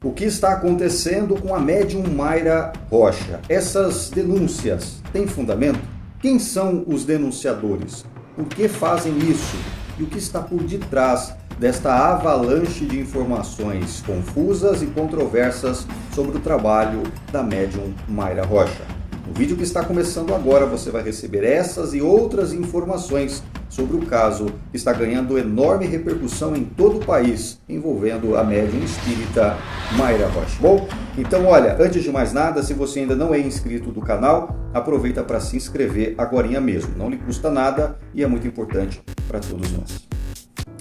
O que está acontecendo com a médium Mayra Rocha? Essas denúncias têm fundamento? Quem são os denunciadores? Por que fazem isso? E o que está por detrás desta avalanche de informações confusas e controversas sobre o trabalho da médium Mayra Rocha? No vídeo que está começando agora, você vai receber essas e outras informações sobre o caso que está ganhando enorme repercussão em todo o país, envolvendo a médium espírita Mayra Rocha. Bom, então olha, antes de mais nada, se você ainda não é inscrito do canal, aproveita para se inscrever agorinha mesmo. Não lhe custa nada e é muito importante para todos nós.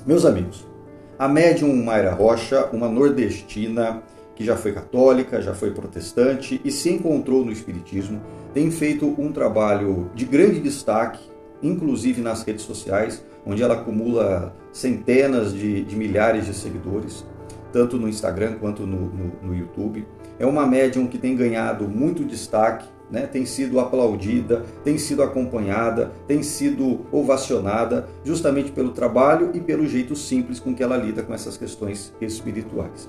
Meus amigos, a médium Mayra Rocha, uma nordestina que já foi católica, já foi protestante e se encontrou no espiritismo, tem feito um trabalho de grande destaque, inclusive nas redes sociais, onde ela acumula centenas de milhares de seguidores, tanto no Instagram quanto no YouTube. É uma médium que tem ganhado muito destaque, né? Tem sido aplaudida, tem sido acompanhada, tem sido ovacionada, justamente pelo trabalho e pelo jeito simples com que ela lida com essas questões espirituais.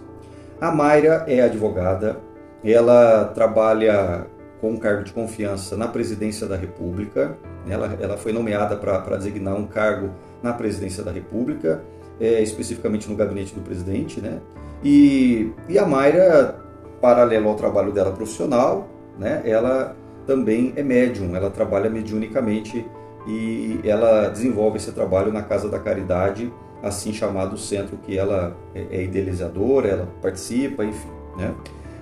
A Mayra é advogada, ela trabalha com um cargo de confiança na Presidência da República. Ela foi nomeada para designar um cargo na Presidência da República, especificamente no gabinete do presidente, né? E a Mayra, paralelo ao trabalho dela profissional, né, ela também é médium, ela trabalha mediunicamente e ela desenvolve esse trabalho na Casa da Caridade, assim chamado centro que ela é idealizadora, ela participa, enfim, né?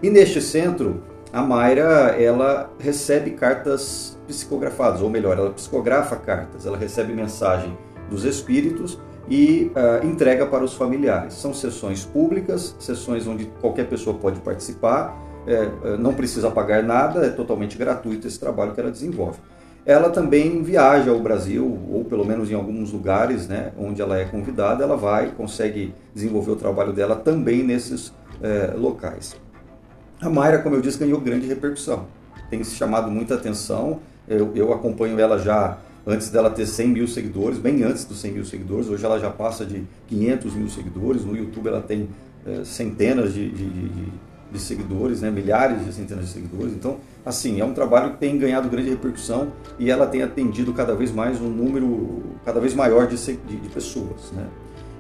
E neste centro, a Mayra, ela recebe cartas psicografadas, ou melhor, ela psicografa cartas, ela recebe mensagem dos espíritos e entrega para os familiares. São sessões públicas, sessões onde qualquer pessoa pode participar, não precisa pagar nada, é totalmente gratuito esse trabalho que ela desenvolve. Ela também viaja ao Brasil, ou pelo menos em alguns lugares, né, onde ela é convidada, ela vai, consegue desenvolver o trabalho dela também nesses locais. A Mayra, como eu disse, ganhou grande repercussão, tem se chamado muita atenção. Eu acompanho ela já antes dela ter 100 mil seguidores, bem antes dos 100 mil seguidores. Hoje ela já passa de 500 mil seguidores, no YouTube ela tem centenas de seguidores, né? Milhares de centenas de seguidores. Então, assim, é um trabalho que tem ganhado grande repercussão e ela tem atendido cada vez mais um número cada vez maior de pessoas, né?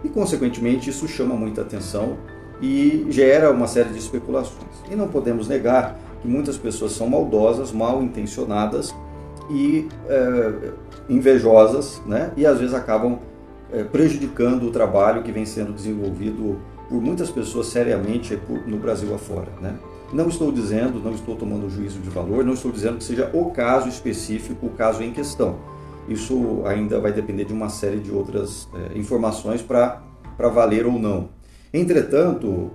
E, consequentemente, isso chama muita atenção e gera uma série de especulações. E não podemos negar que muitas pessoas são maldosas, mal intencionadas e invejosas, né? E às vezes acabam prejudicando o trabalho que vem sendo desenvolvido por muitas pessoas seriamente no Brasil afora, né? Não estou dizendo, não estou tomando juízo de valor, não estou dizendo que seja o caso específico, o caso em questão. Isso ainda vai depender de uma série de outras informações para valer ou não. Entretanto,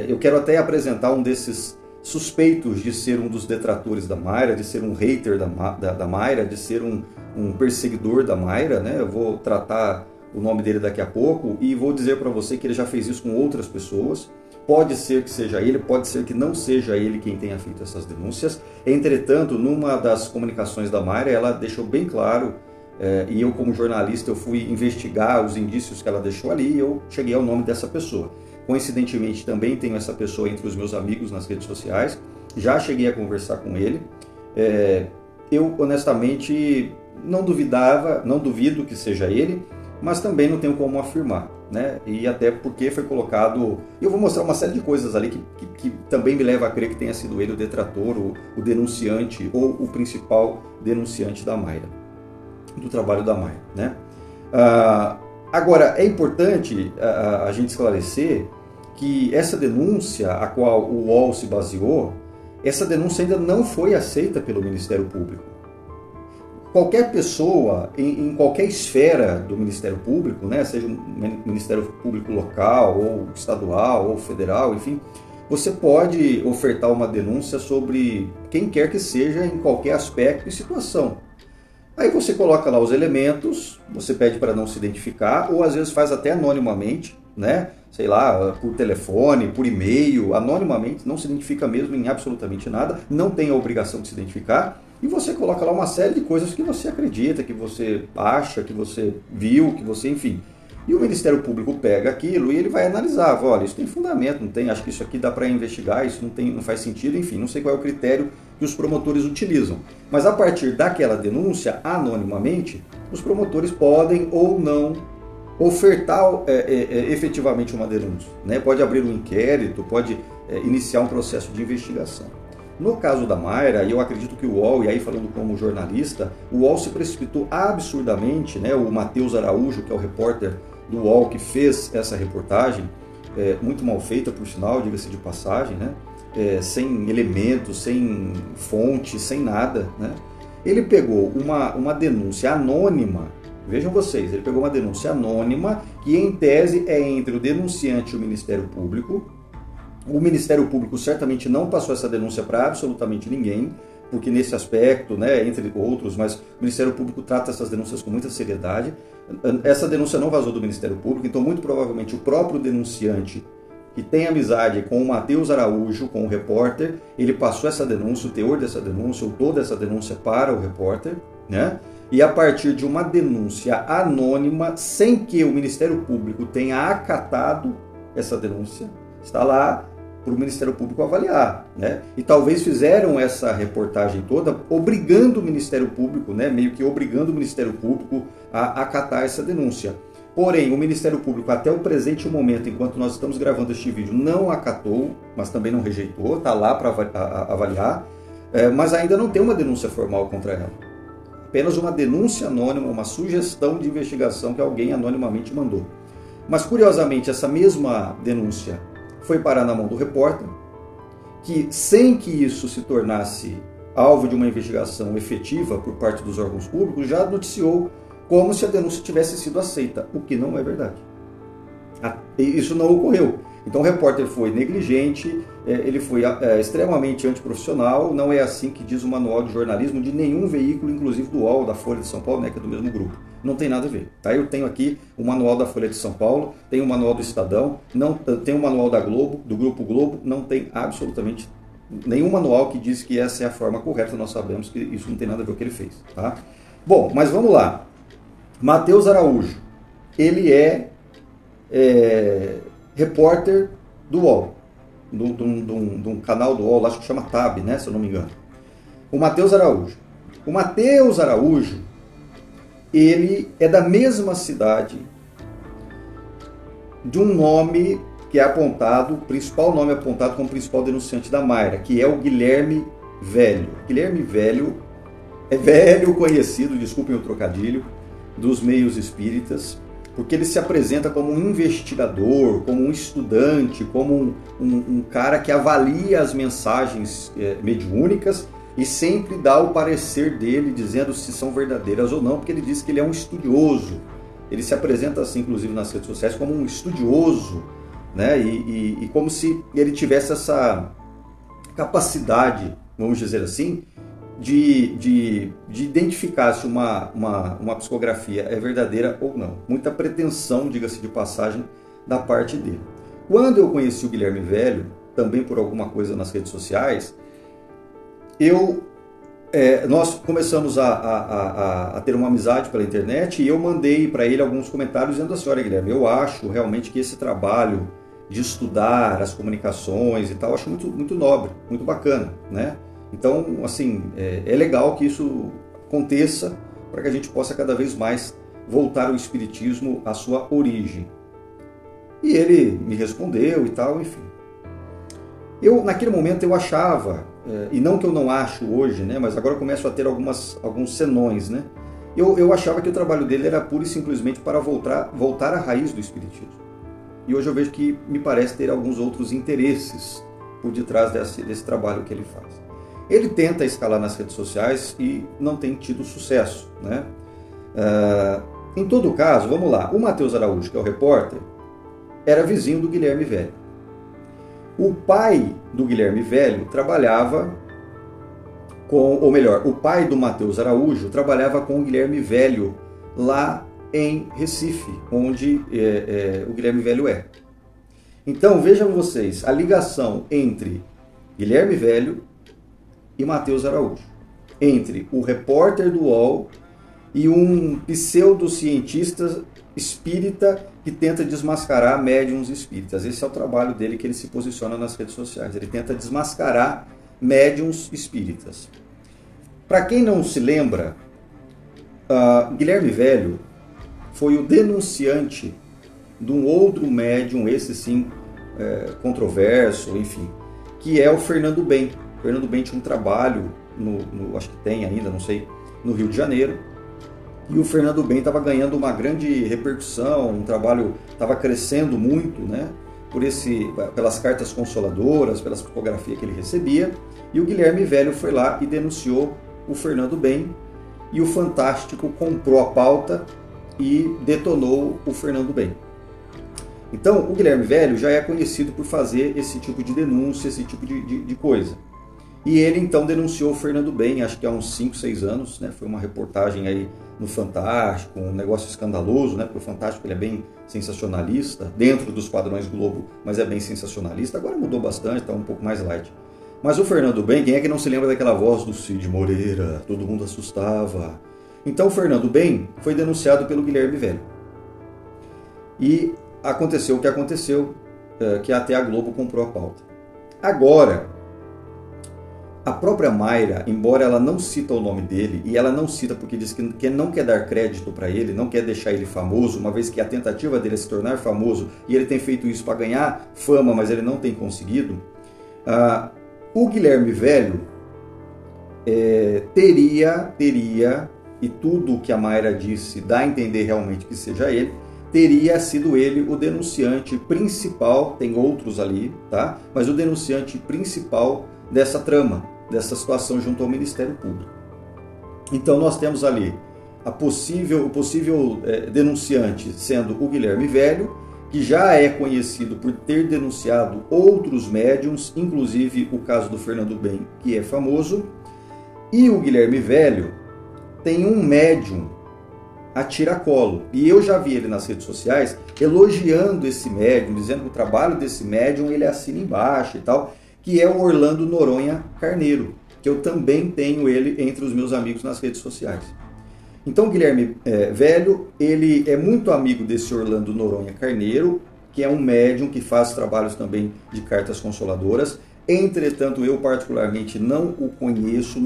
eu quero até apresentar um desses suspeitos de ser um dos detratores da Mayra, de ser um hater da Mayra, de ser um perseguidor da Mayra, né? Eu vou tratar o nome dele daqui a pouco e vou dizer para você que ele já fez isso com outras pessoas. Pode ser que seja ele, pode ser que não seja ele quem tenha feito essas denúncias. Entretanto, numa das comunicações da Mayra, ela deixou bem claro, e eu como jornalista eu fui investigar os indícios que ela deixou ali e eu cheguei ao nome dessa pessoa. Coincidentemente, também tenho essa pessoa entre os meus amigos nas redes sociais, já cheguei a conversar com ele. Eu, honestamente, não duvido que seja ele, mas também não tenho como afirmar, né? E até porque foi colocado... Eu vou mostrar uma série de coisas ali que também me leva a crer que tenha sido ele o detrator, o denunciante ou o principal denunciante da Mayra, do trabalho da Mayra, né? Agora, é importante a gente esclarecer que essa denúncia a qual o UOL se baseou, essa denúncia ainda não foi aceita pelo Ministério Público. Qualquer pessoa, em qualquer esfera do Ministério Público, né, seja um Ministério Público local, ou estadual, ou federal, enfim, você pode ofertar uma denúncia sobre quem quer que seja, em qualquer aspecto e situação. Aí você coloca lá os elementos, você pede para não se identificar, ou às vezes faz até anonimamente, né? Sei lá, por telefone, por e-mail, anonimamente, não se identifica mesmo em absolutamente nada, não tem a obrigação de se identificar, e você coloca lá uma série de coisas que você acredita, que você acha, que você viu, que você, enfim. E o Ministério Público pega aquilo e ele vai analisar, olha, isso tem fundamento, não tem, acho que isso aqui dá para investigar, isso não faz sentido, enfim, não sei qual é o critério que os promotores utilizam. Mas a partir daquela denúncia, anonimamente, os promotores podem ou não ofertar efetivamente uma denúncia, né? Pode abrir um inquérito, pode iniciar um processo de investigação. No caso da Mayra, eu acredito que o UOL, e aí falando como jornalista, o UOL se precipitou absurdamente, né? O Matheus Araújo, que é o repórter do UOL que fez essa reportagem, muito mal feita por sinal, diga-se de passagem, né? Sem elementos, sem fonte, sem nada, né? Ele pegou uma denúncia anônima, vejam vocês, ele pegou uma denúncia anônima que em tese é entre o denunciante e o Ministério Público. O Ministério Público certamente não passou essa denúncia para absolutamente ninguém, porque nesse aspecto, né, entre outros, mas o Ministério Público trata essas denúncias com muita seriedade. Essa denúncia não vazou do Ministério Público, então muito provavelmente o próprio denunciante, que tem amizade com o Matheus Araújo, com o repórter, ele passou essa denúncia, o teor dessa denúncia, ou toda essa denúncia para o repórter, né? E a partir de uma denúncia anônima, sem que o Ministério Público tenha acatado essa denúncia, está lá para o Ministério Público avaliar, né? E talvez fizeram essa reportagem toda obrigando o Ministério Público, né? Meio que obrigando o Ministério Público a acatar essa denúncia. Porém, o Ministério Público, até o presente momento, enquanto nós estamos gravando este vídeo, não acatou, mas também não rejeitou, está lá para avaliar, mas ainda não tem uma denúncia formal contra ela. Apenas uma denúncia anônima, uma sugestão de investigação que alguém anonimamente mandou. Mas, curiosamente, essa mesma denúncia foi parar na mão do repórter, que, sem que isso se tornasse alvo de uma investigação efetiva por parte dos órgãos públicos, já noticiou como se a denúncia tivesse sido aceita, o que não é verdade. Isso não ocorreu. Então o repórter foi negligente, ele foi extremamente antiprofissional, não é assim que diz o manual de jornalismo de nenhum veículo, inclusive do UOL, da Folha de São Paulo, né, que é do mesmo grupo. Não tem nada a ver. Tá? Eu tenho aqui o manual da Folha de São Paulo, tenho o manual do Estadão, tenho o manual da Globo, do Grupo Globo, não tem absolutamente nenhum manual que diz que essa é a forma correta, nós sabemos que isso não tem nada a ver com o que ele fez. Tá? Bom, mas vamos lá. Matheus Araújo, ele é repórter do UOL, de um canal do UOL, acho que chama TAB, né, se eu não me engano. O Matheus Araújo. O Matheus Araújo, ele é da mesma cidade de um nome que é apontado, o principal nome apontado como principal denunciante da Mayra, que é o Guilherme Velho. Guilherme Velho é velho conhecido, desculpem o trocadilho, dos meios espíritas, porque ele se apresenta como um investigador, como um estudante, como um cara que avalia as mensagens mediúnicas e sempre dá o parecer dele, dizendo se são verdadeiras ou não, porque ele diz que ele é um estudioso. Ele se apresenta assim, inclusive nas redes sociais, como um estudioso, né? E como se ele tivesse essa capacidade, vamos dizer assim, de identificar se uma psicografia é verdadeira ou não. Muita pretensão, diga-se de passagem, da parte dele. Quando eu conheci o Guilherme Velho, também por alguma coisa nas redes sociais, nós começamos a ter uma amizade pela internet e eu mandei para ele alguns comentários dizendo assim: olha, Guilherme, eu acho realmente que esse trabalho de estudar as comunicações e tal, eu acho muito, muito nobre, muito bacana, né? Então, assim, é legal que isso aconteça para que a gente possa cada vez mais voltar o espiritismo à sua origem. E ele me respondeu e tal, enfim. Naquele momento, eu achava, e não que eu não acho hoje, né, mas agora eu começo a ter alguns senões, né? Eu achava que o trabalho dele era pura e simplesmente para voltar à raiz do espiritismo. E hoje eu vejo que me parece ter alguns outros interesses por detrás desse trabalho que ele faz. Ele tenta escalar nas redes sociais e não tem tido sucesso, né? Em todo caso, vamos lá, o Matheus Araújo, que é o repórter, era vizinho do Guilherme Velho. O pai do Guilherme Velho trabalhava o pai do Matheus Araújo trabalhava com o Guilherme Velho lá em Recife, onde o Guilherme Velho é. Então, vejam vocês, a ligação entre Guilherme Velho e Matheus Araújo, entre o repórter do UOL e um pseudocientista espírita que tenta desmascarar médiums espíritas. Esse é o trabalho dele, que ele se posiciona nas redes sociais. Ele tenta desmascarar médiums espíritas. Para quem não se lembra, Guilherme Velho foi o denunciante de um outro médium, esse sim, controverso, enfim, que é o Fernando Ben. O Fernando Ben tinha um trabalho, acho que tem ainda, não sei, no Rio de Janeiro, e o Fernando Ben estava ganhando uma grande repercussão, um trabalho estava crescendo muito, né, pelas cartas consoladoras, pelas psicografias que ele recebia, e o Guilherme Velho foi lá e denunciou o Fernando Ben, e o Fantástico comprou a pauta e detonou o Fernando Ben. Então, o Guilherme Velho já é conhecido por fazer esse tipo de denúncia, esse tipo de coisa. E ele então denunciou o Fernando Ben, acho que há uns 5, 6 anos, né? Foi uma reportagem aí no Fantástico, um negócio escandaloso, né? Porque o Fantástico ele é bem sensacionalista, dentro dos padrões Globo, mas é bem sensacionalista. Agora mudou bastante, está um pouco mais light. Mas o Fernando Ben, quem é que não se lembra daquela voz do Cid Moreira? Todo mundo assustava. Então o Fernando Ben foi denunciado pelo Guilherme Velho. E aconteceu o que aconteceu, que até a Globo comprou a pauta. Agora, a própria Mayra, embora ela não cita o nome dele, e ela não cita porque diz que não quer dar crédito para ele, não quer deixar ele famoso, uma vez que a tentativa dele é se tornar famoso, e ele tem feito isso para ganhar fama, mas ele não tem conseguido, o Guilherme Velho teria, e tudo o que a Mayra disse dá a entender realmente que seja ele, teria sido ele o denunciante principal, tem outros ali, tá? Mas o denunciante principal dessa trama, dessa situação junto ao Ministério Público. Então nós temos ali o possível denunciante sendo o Guilherme Velho, que já é conhecido por ter denunciado outros médiums, inclusive o caso do Fernando Ben, que é famoso, e o Guilherme Velho tem um médium a tiracolo. E eu já vi ele nas redes sociais elogiando esse médium, dizendo que o trabalho desse médium ele assina embaixo e tal, que é o Orlando Noronha Carneiro, que eu também tenho ele entre os meus amigos nas redes sociais. Então o Guilherme Velho, ele é muito amigo desse Orlando Noronha Carneiro, que é um médium que faz trabalhos também de cartas consoladoras. Entretanto, eu particularmente não o conheço,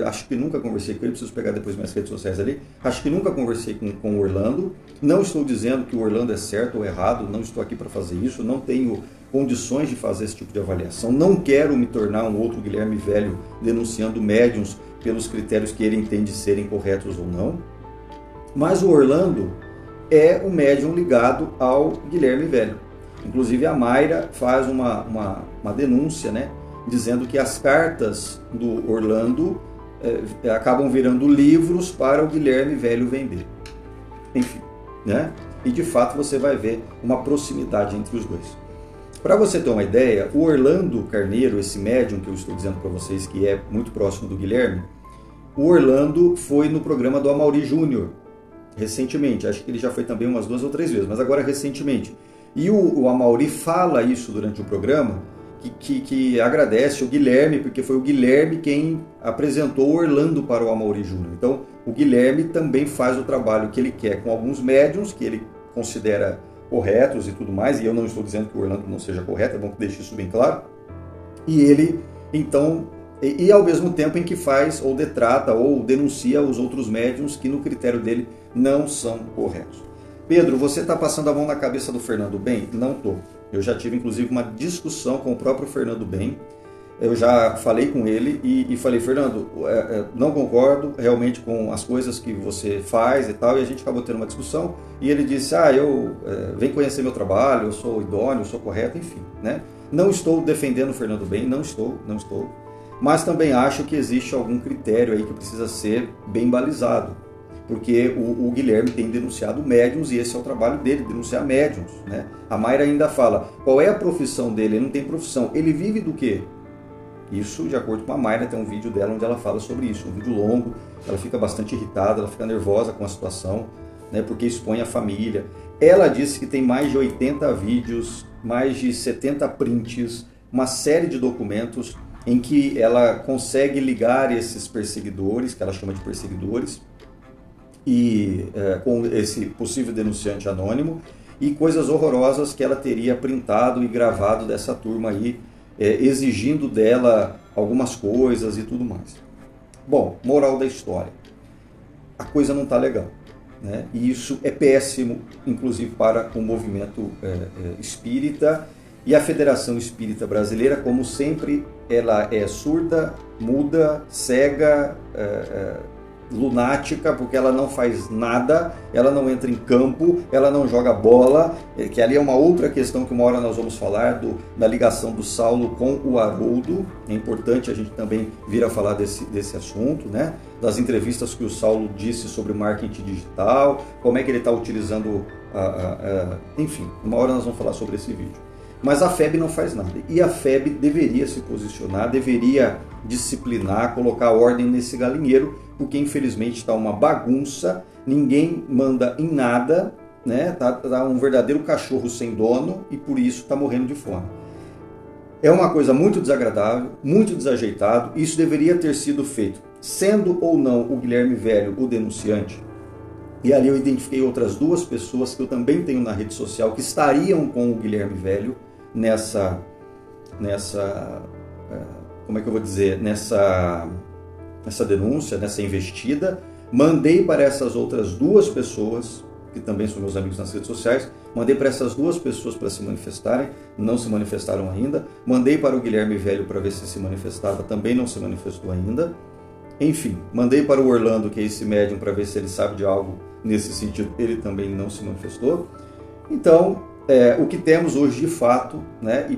acho que nunca conversei com ele, preciso pegar depois minhas redes sociais ali, acho que nunca conversei com o Orlando, não estou dizendo que o Orlando é certo ou errado, não estou aqui para fazer isso, não tenho condições de fazer esse tipo de avaliação, não quero me tornar um outro Guilherme Velho denunciando médiums pelos critérios que ele entende serem corretos ou não, mas o Orlando é um médium ligado ao Guilherme Velho. Inclusive a Mayra faz uma denúncia, né, dizendo que as cartas do Orlando acabam virando livros para o Guilherme Velho vender. Enfim, né? E de fato você vai ver uma proximidade entre os dois. Para você ter uma ideia, o Orlando Carneiro, esse médium que eu estou dizendo para vocês que é muito próximo do Guilherme, o Orlando foi no programa do Amaury Júnior recentemente, acho que ele já foi também umas 2 ou 3 vezes, mas agora recentemente. E o Amaury fala isso durante o programa, que agradece o Guilherme, porque foi o Guilherme quem apresentou o Orlando para o Amaury Júnior. Então, o Guilherme também faz o trabalho que ele quer com alguns médiums, que ele considera corretos e tudo mais, e eu não estou dizendo que o Orlando não seja correto, é bom que deixe isso bem claro. E ele, então, e ao mesmo tempo em que faz, ou detrata, ou denuncia os outros médiums que no critério dele não são corretos. Pedro, você está passando a mão na cabeça do Fernando Ben? Não estou. Eu já tive, inclusive, uma discussão com o próprio Fernando Ben. Eu já falei com ele e falei, Fernando, não concordo realmente com as coisas que você faz e tal. E a gente acabou tendo uma discussão. E ele disse, vem conhecer meu trabalho, eu sou idôneo, eu sou correto, enfim. Né? Não estou defendendo o Fernando Ben, não estou. Mas também acho que existe algum critério aí que precisa ser bem balizado. Porque o Guilherme tem denunciado médiums e esse é o trabalho dele, denunciar médiums. Né? A Mayra ainda fala, qual é a profissão dele? Ele não tem profissão. Ele vive do quê? Isso, de acordo com a Mayra, tem um vídeo dela onde ela fala sobre isso. Um vídeo longo, ela fica bastante irritada, ela fica nervosa com a situação, né, porque expõe a família. Ela disse que tem mais de 80 vídeos, mais de 70 prints, uma série de documentos em que ela consegue ligar esses perseguidores, que ela chama de perseguidores, e com esse possível denunciante anônimo, e coisas horrorosas que ela teria printado e gravado dessa turma aí, exigindo dela algumas coisas e tudo mais. Bom, moral da história, a coisa não está legal, né? E isso é péssimo, inclusive para o movimento espírita, e a Federação Espírita Brasileira, como sempre, ela é surda, muda, cega, lunática, porque ela não faz nada, ela não entra em campo, ela não joga bola, que ali é uma outra questão que uma hora nós vamos falar da ligação do Saulo com o Haroldo. É importante a gente também vir a falar desse assunto, né? Das entrevistas que o Saulo disse sobre marketing digital, como é que ele está utilizando, enfim, uma hora nós vamos falar sobre esse vídeo. Mas a FEB não faz nada, e a FEB deveria se posicionar, deveria disciplinar, colocar ordem nesse galinheiro, porque infelizmente está uma bagunça, ninguém manda em nada, né? Tá um verdadeiro cachorro sem dono, e por isso está morrendo de fome. É uma coisa muito desagradável, muito desajeitado, e isso deveria ter sido feito, sendo ou não o Guilherme Velho o denunciante. E ali eu identifiquei outras duas pessoas que eu também tenho na rede social que estariam com o Guilherme Velho nessa como é que eu vou dizer, nessa denúncia, nessa investida. Mandei para essas outras duas pessoas, que também são meus amigos nas redes sociais, mandei para essas duas pessoas para se manifestarem, não se manifestaram ainda. Mandei para o Guilherme Velho para ver se manifestava, também não se manifestou ainda. Enfim, mandei para o Orlando, que é esse médium, para ver se ele sabe de algo nesse sentido, ele também não se manifestou. Então, o que temos hoje de fato, né,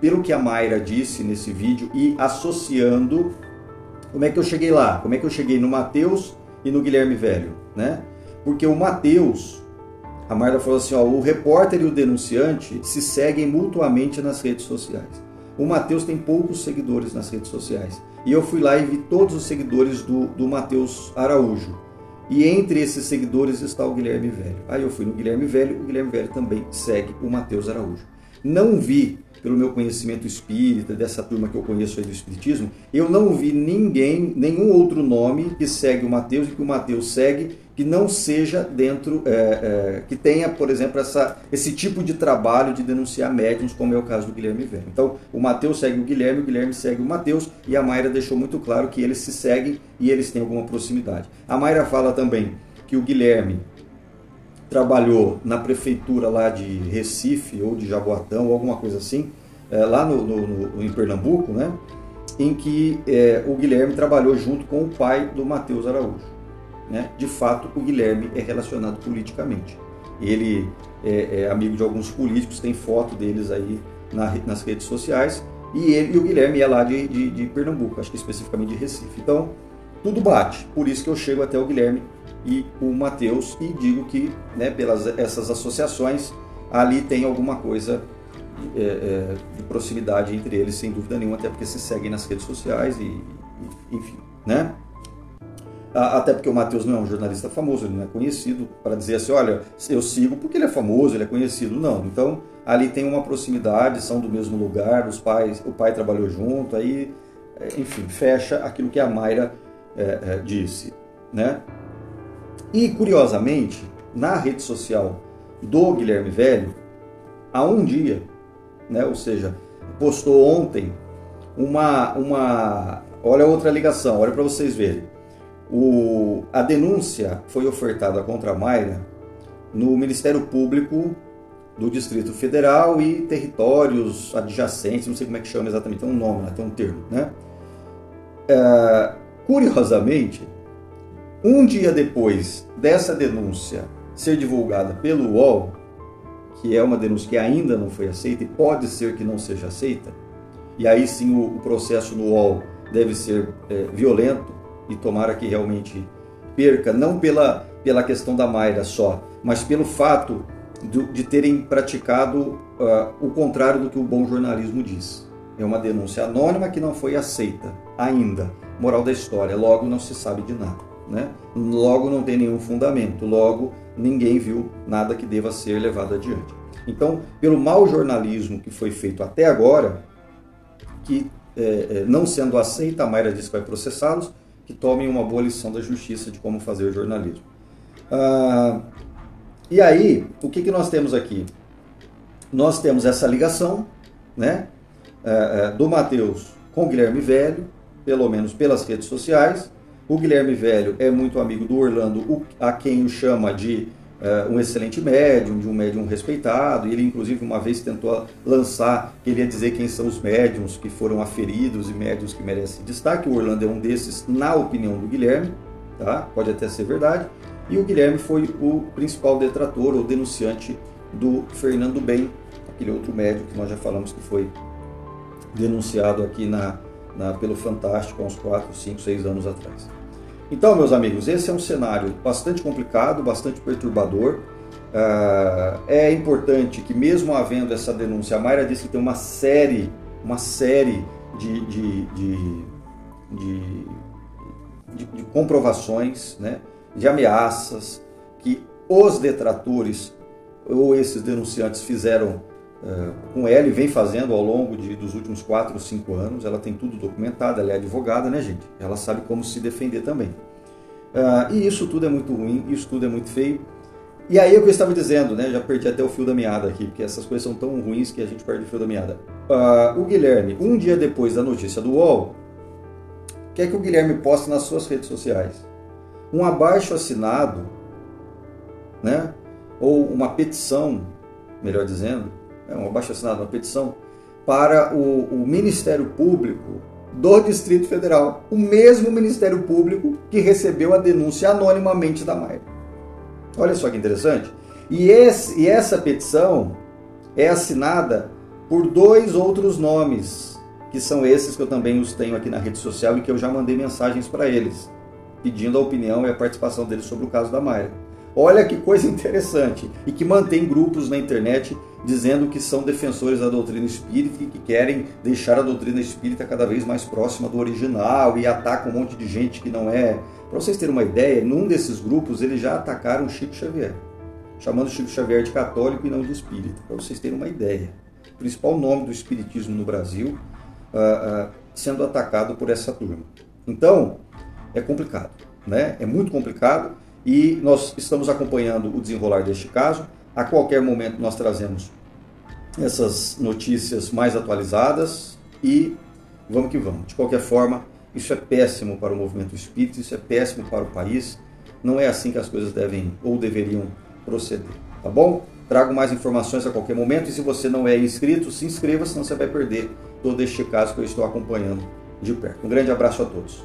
pelo que a Mayra disse nesse vídeo, e associando, como é que eu cheguei lá? Como é que eu cheguei no Matheus e no Guilherme Velho, né? Porque o Matheus, a Mayra falou assim, ó, o repórter e o denunciante se seguem mutuamente nas redes sociais. O Matheus tem poucos seguidores nas redes sociais. E eu fui lá e vi todos os seguidores do Matheus Araújo. E entre esses seguidores está o Guilherme Velho. Aí eu fui no Guilherme Velho, o Guilherme Velho também segue o Matheus Araújo. Não vi, pelo meu conhecimento espírita, dessa turma que eu conheço aí do espiritismo, eu não vi nenhum outro nome que segue o Matheus e que o Matheus segue, que não seja dentro, que tenha, por exemplo, esse tipo de trabalho de denunciar médiuns, como é o caso do Guilherme Velho. Então, o Matheus segue o Guilherme segue o Matheus, e a Mayra deixou muito claro que eles se seguem e eles têm alguma proximidade. A Mayra fala também que o Guilherme trabalhou na prefeitura lá de Recife, ou de Jaboatão, ou alguma coisa assim, lá em Pernambuco, né? Em que o Guilherme trabalhou junto com o pai do Matheus Araújo. Né? De fato, o Guilherme é relacionado politicamente. Ele é amigo de alguns políticos, tem foto deles aí nas redes sociais, e o Guilherme é lá de Pernambuco, acho que especificamente de Recife. Então, tudo bate. Por isso que eu chego até o Guilherme e o Matheus e digo que, né, pelas essas associações, ali tem alguma coisa de proximidade entre eles, sem dúvida nenhuma, até porque se seguem nas redes sociais enfim, né? Até porque o Matheus não é um jornalista famoso, ele não é conhecido para dizer assim, olha, eu sigo porque ele é famoso, ele é conhecido. Não, então ali tem uma proximidade, são do mesmo lugar, o pai trabalhou junto, aí, enfim, fecha aquilo que a Mayra disse, né? E, curiosamente, na rede social do Guilherme Velho, há um dia, né, ou seja, postou ontem olha outra ligação, olha para vocês verem. A denúncia foi ofertada contra a Mayra no Ministério Público do Distrito Federal e territórios adjacentes, não sei como é que chama exatamente, tem um nome, tem um termo, né? Curiosamente, um dia depois dessa denúncia ser divulgada pelo UOL, que é uma denúncia que ainda não foi aceita e pode ser que não seja aceita, e aí sim o processo no UOL deve ser violento, e tomara que realmente perca, não pela questão da Mayra só, mas pelo fato de terem praticado o contrário do que o bom jornalismo diz. É uma denúncia anônima que não foi aceita ainda. Moral da história, logo não se sabe de nada, né? Logo não tem nenhum fundamento, logo ninguém viu nada que deva ser levado adiante. Então, pelo mau jornalismo que foi feito até agora, que não sendo aceita, a Mayra disse que vai processá-los, que tomem uma boa lição da justiça de como fazer o jornalismo. E aí, o que nós temos aqui? Nós temos essa ligação, né, do Matheus com o Guilherme Velho, pelo menos pelas redes sociais. O Guilherme Velho é muito amigo do Orlando, a quem o chama de um excelente médium, de um médium respeitado. Ele, inclusive, uma vez tentou lançar, ele ia dizer quem são os médiums que foram aferidos e médiums que merecem destaque. O Orlando é um desses, na opinião do Guilherme, tá? Pode até ser verdade. E o Guilherme foi o principal detrator ou denunciante do Fernando Bem, aquele outro médium que nós já falamos que foi denunciado aqui pelo Fantástico há uns 4, 5, 6 anos atrás. Então, meus amigos, esse é um cenário bastante complicado, bastante perturbador. É importante que, mesmo havendo essa denúncia, a Mayra disse que tem uma série de comprovações, né, de ameaças que os detratores ou esses denunciantes fizeram com ela e vem fazendo ao longo dos últimos 4 ou 5 anos. Ela tem tudo documentado, ela é advogada, né, gente? Ela sabe como se defender também. E isso tudo é muito ruim, isso tudo é muito feio. E aí é o que eu estava dizendo, né? Já perdi até o fio da meada aqui, porque essas coisas são tão ruins que a gente perde o fio da meada. O Guilherme, um dia depois da notícia do UOL, o que é que o Guilherme posta nas suas redes sociais? Um abaixo assinado, né? Ou uma petição, melhor dizendo, um abaixo assinado, uma petição para o Ministério Público do Distrito Federal, o mesmo Ministério Público que recebeu a denúncia anonimamente da Mayra. Olha só que interessante. E essa petição é assinada por 2 outros nomes, que são esses que eu também os tenho aqui na rede social e que eu já mandei mensagens para eles, pedindo a opinião e a participação deles sobre o caso da Mayra. Olha que coisa interessante, e que mantém grupos na internet dizendo que são defensores da doutrina espírita e que querem deixar a doutrina espírita cada vez mais próxima do original e atacam um monte de gente que não é. Para vocês terem uma ideia, num desses grupos eles já atacaram Chico Xavier, chamando Chico Xavier de católico e não de espírita, para vocês terem uma ideia. O principal nome do espiritismo no Brasil sendo atacado por essa turma. Então, é complicado, né? É muito complicado. E nós estamos acompanhando o desenrolar deste caso. A qualquer momento nós trazemos essas notícias mais atualizadas e vamos que vamos. De qualquer forma, isso é péssimo para o movimento espírita, isso é péssimo para o país. Não é assim que as coisas devem ou deveriam proceder, tá bom? Trago mais informações a qualquer momento e se você não é inscrito, se inscreva, senão você vai perder todo este caso que eu estou acompanhando de perto. Um grande abraço a todos.